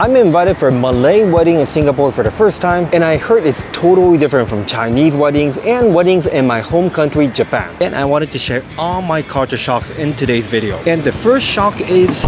I'm invited for a Malay wedding in Singapore for the first time, and I heard it's totally different from Chinese weddings and weddings in my home country, Japan. And I wanted to share all my culture shocks in today's video. And the first shock is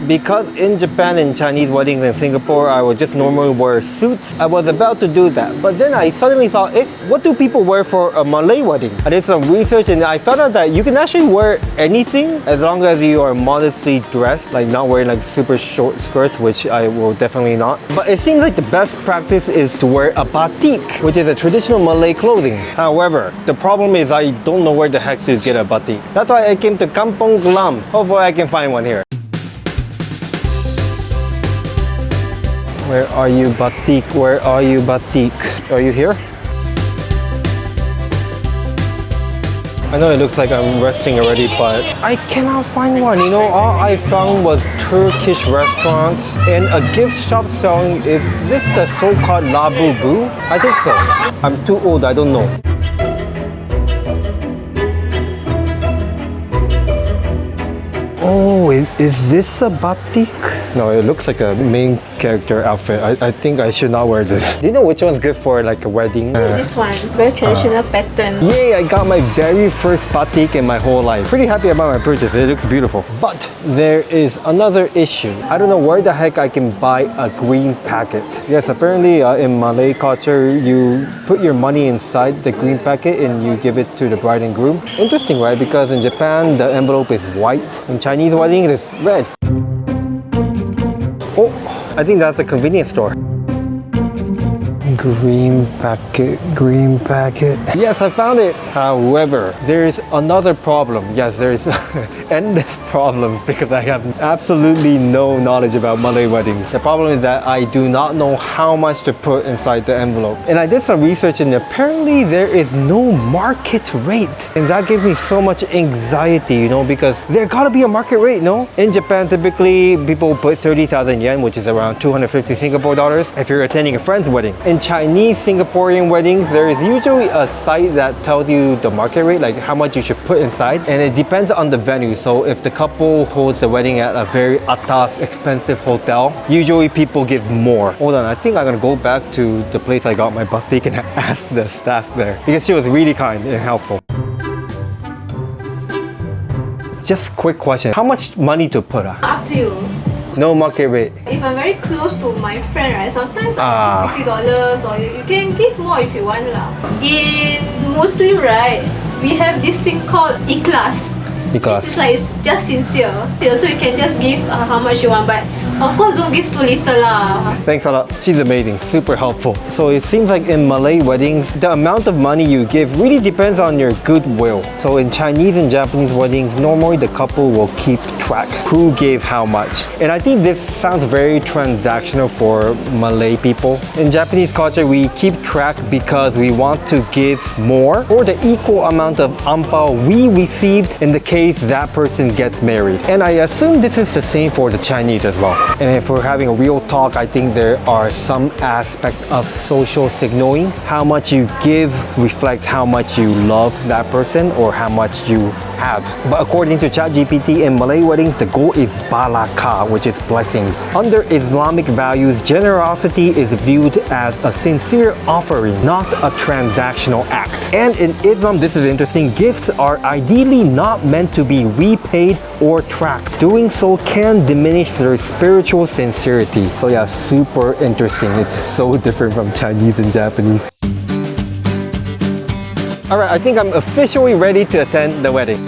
because in Japan and Chinese weddings in Singapore, I would just normally wear suits. I was about to do that, but then I suddenly thought, what do people wear for a Malay wedding? I did some research and I found out that you can actually wear anything as long as you are modestly dressed, like not wearing like super short skirts, which I will definitely not. But it seems like the best practice is to wear a batik, which is a traditional Malay clothing. However, the problem is I don't know where the heck to get a batik. That's why I came to Kampong Glam. Hopefully I can find one here. Where are you, batik? Where are you, batik? Are you here? I know it looks like I'm resting already, but I cannot find one. You know, all I found was Turkish restaurants and a gift shop selling, is this the so-called labubu? I think so. I'm too old, I don't know. Oh, is this a batik? No, it looks like a main character outfit. I think I should not wear this. Do you know which one's good for like a wedding? This one, very traditional pattern. Yay, I got my very first batik in my whole life. Pretty happy about my purchase, it looks beautiful. But there is another issue. I don't know where the heck I can buy a green packet. Yes, apparently in Malay culture, you put your money inside the green packet and you give it to the bride and groom. Interesting, right? Because in Japan, the envelope is white. In Chinese weddings, it's red. Oh, I think that's a convenience store. Green packet, green packet. Yes, I found it. However, there is another problem. Yes, there is endless problems because I have absolutely no knowledge about Malay weddings. The problem is that I do not know how much to put inside the envelope. And I did some research and apparently there is no market rate. And that gives me so much anxiety, you know, because there gotta be a market rate, no? In Japan, typically people put 30,000 yen, which is around 250 Singapore dollars, if you're attending a friend's wedding. In Chinese Singaporean weddings, there is usually a site that tells you the market rate, like how much you should put inside, and it depends on the venue. So if the couple holds the wedding at a very atas, expensive hotel, usually people give more. Hold on, I think I'm gonna go back to the place I got my batik and ask the staff there because she was really kind and helpful. Just quick question, how much money to put? Up to you. No market rate. If I'm very close to my friend, right, sometimes I give $50 or you can give more if you want lah. In Muslim, right, we have this thing called ikhlas. It's like it's just sincere. So you can just give how much you want, but of course don't give too little lah. Thanks a lot. She's amazing, super helpful. So it seems like in Malay weddings, the amount of money you give really depends on your goodwill. So in Chinese and Japanese weddings, normally the couple will keep track who gave how much. And I think this sounds very transactional for Malay people. In Japanese culture, we keep track because we want to give more or the equal amount of anpao we received in the case that person gets married. And I assume this is the same for the Chinese as well. And if we're having a real talk, I think there are some aspect of social signaling. How much you give reflects how much you love that person or how much you have. But according to ChatGPT, in Malay weddings, the goal is baraka, which is blessings. Under Islamic values, generosity is viewed as a sincere offering, not a transactional act. And in Islam, this is interesting, gifts are ideally not meant to be repaid or tracked. Doing so can diminish their spiritual sincerity. So yeah, super interesting. It's so different from Chinese and Japanese. Alright, I think I'm officially ready to attend the wedding.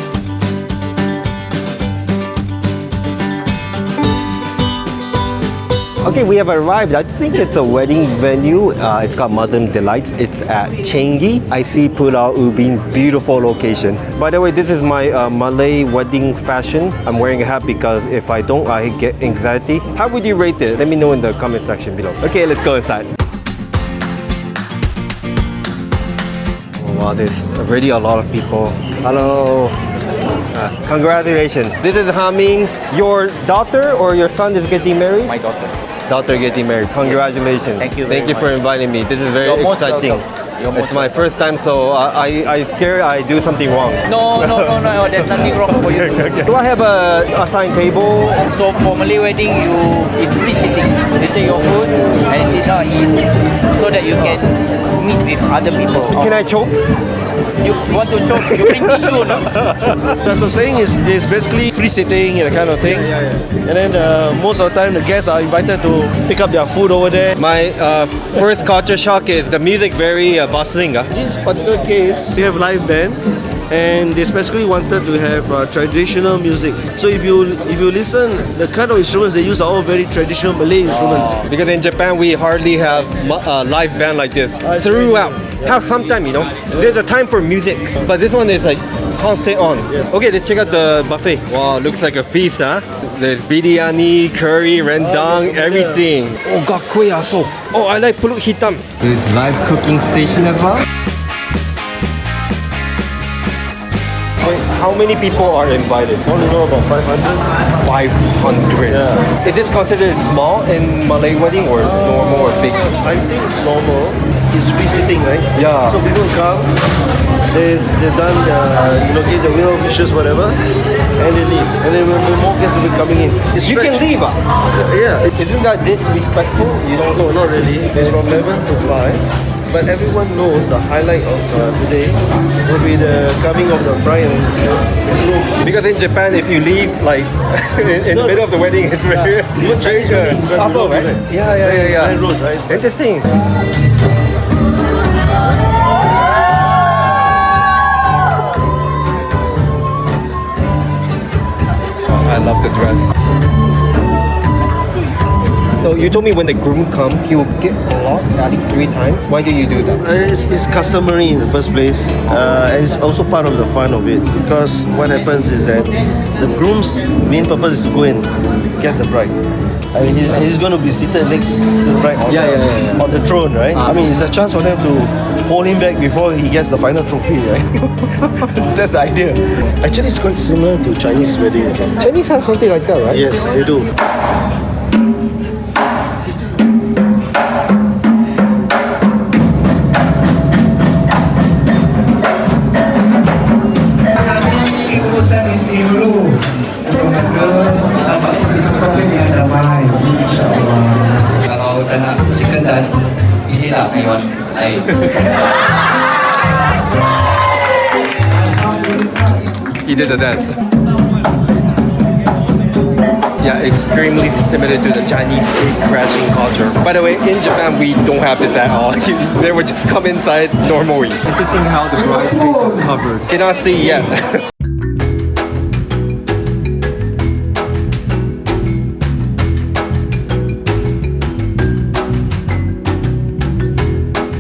Okay, we have arrived. I think it's a wedding venue. It's called Muslim Delights. It's at Changi. I see Pulau Ubin's beautiful location. By the way, this is my Malay wedding fashion. I'm wearing a hat because if I don't, I get anxiety. How would you rate it? Let me know in the comment section below. Okay, let's go inside. Wow, there's already a lot of people. Hello. Congratulations. This is Haming. Your daughter or your son is getting married? My daughter. Daughter getting married. Congratulations. Thank you Thank you for inviting me. This is very exciting. It's my first time, so I scared I do something wrong. No, there's nothing wrong for you. Do I have a assigned table? So for Malay wedding, it's free sitting. You take your food and sit down and eat, so that you can meet with other people. Can I choke? You want to choke? You bring tissue, no? So saying is basically free sitting and that kind of thing. And then most of the time the guests are invited to pick up their food over there. My first culture shock is the music very bustling. In this particular case, we have live band. And they specifically wanted to have traditional music. So if you listen, the kind of instruments they use are all very traditional Malay instruments. Because in Japan we hardly have a live band like this throughout. Have some time, you know. There's a time for music, but this one is like constant on. Okay, let's check out the buffet. Wow, looks like a feast, huh? There's biryani, curry, rendang, everything. Oh, got kueh aso. Oh, I like pulut hitam. There's live cooking station as well. Wait, how many people are invited? I only know about 500. 500. Yeah. Is this considered small in Malay wedding or normal or big? I think it's normal. It's free sitting, right? Yeah. So people come, they've done give the will, wishes, whatever, and they leave. And then when more guests will be coming in. You can leave, Yeah. Isn't that disrespectful? You don't No, not really. It's from 11 to 5. But everyone knows the highlight of today will be the coming of the bride and groom. Because in Japan, if you leave like in the middle of the wedding, it's very Even Chinese wedding, very also, rude, right? right? Yeah. It's very rude, right? Interesting. Oh, I love the dress. So you told me when the groom comes, he will get blocked at least 3 times. Why do you do that? It's customary in the first place, and it's also part of the fun of it. Because what happens is that the groom's main purpose is to go and get the bride. I mean, he's going to be seated next to the bride on the throne, right? I mean, it's a chance for them to hold him back before he gets the final trophy, right? That's the idea. Actually, it's quite similar to Chinese wedding. Chinese have something like that, right? Yes, they do. Kalau tak nak chicken dance, inilah haiwan lain. He did the dance. Yeah, extremely similar to the Chinese cake crashing culture. By the way, in Japan we don't have this at all. They would just come inside normally. Interesting how the bride face is covered. Cannot see yet.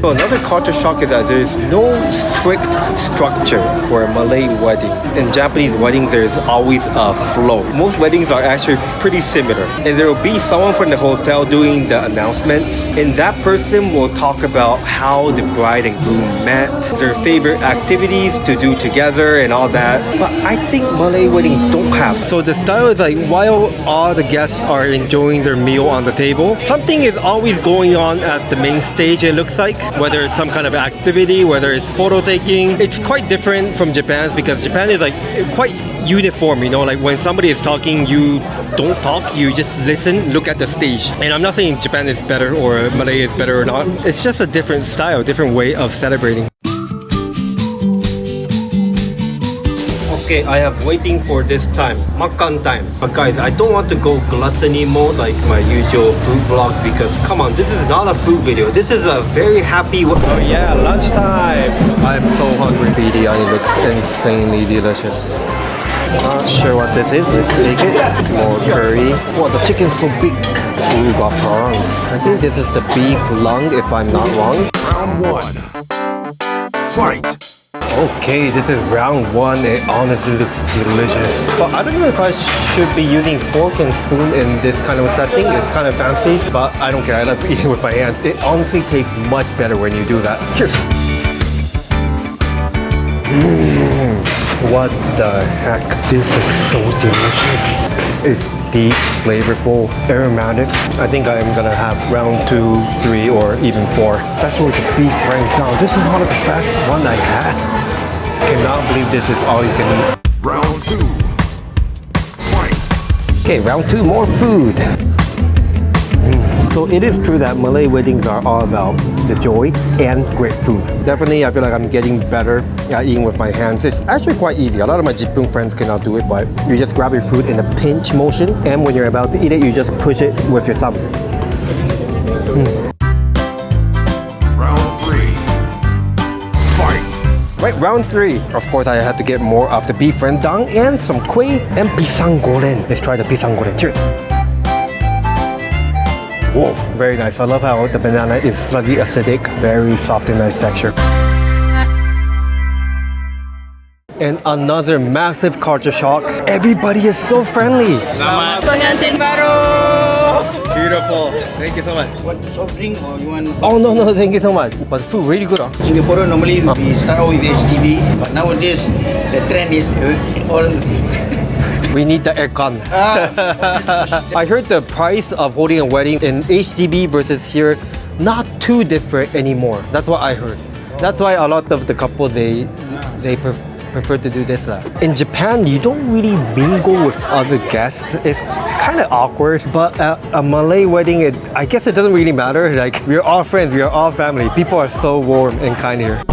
So another culture shock is that there is no strict structure for a Malay wedding. In Japanese weddings, there is always a flow. Most weddings are actually pretty similar. And there will be someone from the hotel doing the announcements. And that person will talk about how the bride and groom met, their favorite activities to do together and all that. But I think Malay weddings don't have. So the style is like while all the guests are enjoying their meal on the table, something is always going on at the main stage, it looks like. Whether it's some kind of activity, whether it's photo taking. It's quite different from Japan's because Japan is like quite uniform, you know, like when somebody is talking, you don't talk, you just listen, look at the stage. And I'm not saying Japan is better or Malay is better or not. It's just a different style, different way of celebrating. Okay, I have waiting for this time, makan time. But guys, I don't want to go gluttony mode like my usual food vlogs because come on, this is not a food video. This is a very happy. Oh yeah, lunchtime. I'm so hungry. Biryani looks insanely delicious. Not sure what this is. Let's take it. More curry. Wow, the chicken's so big. Ooh, got prawns. I think this is the beef lung, if I'm not wrong. Round 1. Fight! Okay, this is round 1. It honestly looks delicious. But I don't know if I should be using fork and spoon in this kind of setting. It's kind of fancy, but I don't care. I love eating with my hands. It honestly tastes much better when you do that. Cheers! What the heck? This is so delicious. It's deep, flavorful, aromatic. I think I'm gonna have round 2, 3, or even 4. Especially with the beef rendang. This is one of the best one I had. Cannot believe this is all you can eat. Round 2. Fight. Okay, round 2, more food. So it is true that Malay weddings are all about the joy and great food. Definitely, I feel like I'm getting better at eating with my hands. It's actually quite easy. A lot of my Jippun friends cannot do it, but you just grab your food in a pinch motion, and when you're about to eat it, you just push it with your thumb. Round 3. Fight. Right, round 3. Of course, I had to get more of the beef rendang and some kueh and pisang goreng. Let's try the pisang goreng. Cheers. Whoa, very nice. I love how the banana is slightly acidic, very soft and nice texture. And another massive culture shock. Everybody is so friendly. Pengantin baru. Beautiful. Thank you so much. What soft drink or you want? Oh no, thank you so much. But the food really good. Singaporean normally we start off with HDB, but nowadays the trend is all. We need the aircon. I heard the price of holding a wedding in HDB versus here not too different anymore. That's what I heard. That's why a lot of the couples they prefer to do this. In Japan, you don't really mingle with other guests. It's kind of awkward. But at a Malay wedding, I guess it doesn't really matter. Like, we're all friends, we're all family. People are so warm and kind here.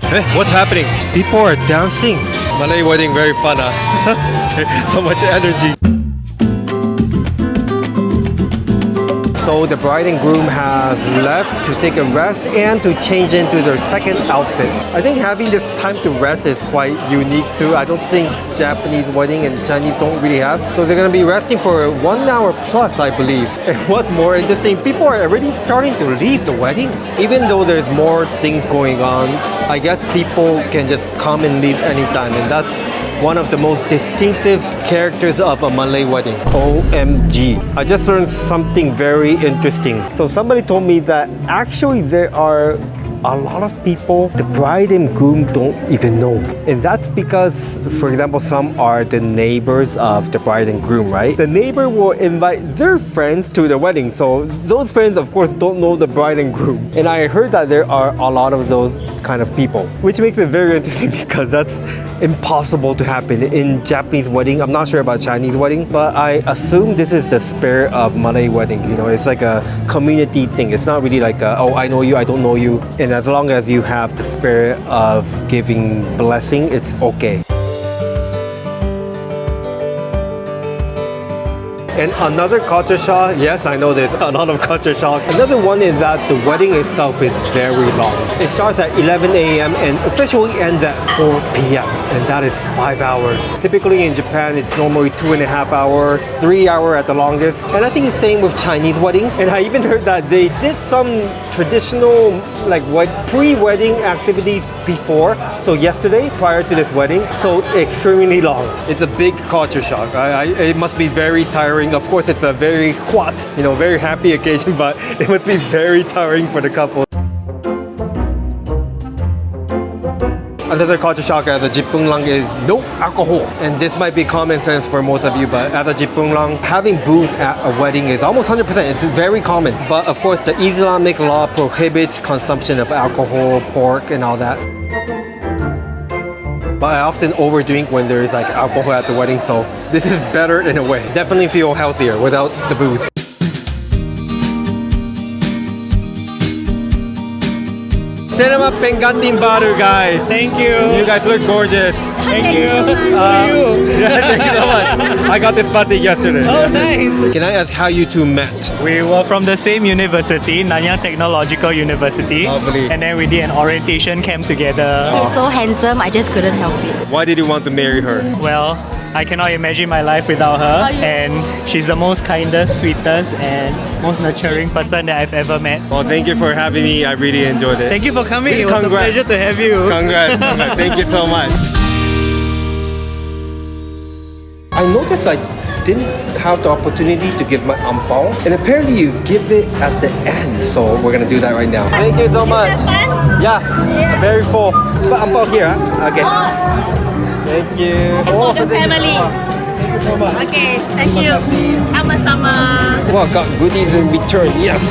Hey, what's happening? People are dancing. Malay wedding, very fun, huh? So much energy. So the bride and groom have left to take a rest and to change into their second outfit. I think having this time to rest is quite unique too. I don't think Japanese wedding and Chinese don't really have. So they're gonna be resting for 1 hour plus, I believe. And what's more interesting, people are already starting to leave the wedding. Even though there's more things going on, I guess people can just come and leave anytime, and that's one of the most distinctive characters of a Malay wedding. OMG. I just learned something very interesting. So somebody told me that actually there are a lot of people the bride and groom don't even know. And that's because, for example, some are the neighbors of the bride and groom, right? The neighbor will invite their friends to the wedding. So those friends, of course, don't know the bride and groom. And I heard that there are a lot of those kind of people, which makes it very interesting because that's impossible to happen in Japanese wedding. I'm not sure about Chinese wedding, but I assume this is the spirit of Malay wedding. You know, it's like a community thing. It's not really like oh, I know you, I don't know you. And as long as you have the spirit of giving blessing, it's okay. And another culture shock, yes, I know there's a lot of culture shock. Another one is that the wedding itself is very long. It starts at 11 a.m. and officially ends at 4 p.m. And that is 5 hours. Typically in Japan, it's normally 2.5 hours, 3 hours at the longest. And I think it's the same with Chinese weddings. And I even heard that they did some traditional like pre-wedding activities before. So yesterday, prior to this wedding, so extremely long. It's a big culture shock. It must be very tiring. Of course, it's a very very happy occasion, but it must be very tiring for the couple. Another culture shock at the Jippun Lang is no alcohol. And this might be common sense for most of you, but at the Jippun Lang, having booze at a wedding is almost 100%. It's very common. But of course, the Islamic law prohibits consumption of alcohol, pork, and all that. But I often overdrink when there is like alcohol at the wedding, so this is better in a way. Definitely feel healthier without the booze. Cinema Pengantin Baru, guys. Thank you. You guys look gorgeous. Thank you. Yeah, thank you so much. I got this party yesterday. Oh, nice. Can I ask how you two met? We were from the same university, Nanyang Technological University. Lovely. And then we did an orientation camp together. He's so handsome, I just couldn't help it. Why did you want to marry her? Well, I cannot imagine my life without her. And she's the most kindest, sweetest, and most nurturing person that I've ever met. Well, thank you for having me. I really enjoyed it. Thank you for coming. It was a Congrats. pleasure to have you. Congrats. Thank you so much. I noticed like didn't have the opportunity to give my ampao, and apparently you give it at the end. So we're gonna do that right now. Thank you so much. Yeah, very full. But ampao here, huh? Okay. Thank you. For the family. Thank you so much. Okay, thank you. Sama-sama. Wow, got goodies in return. Yes.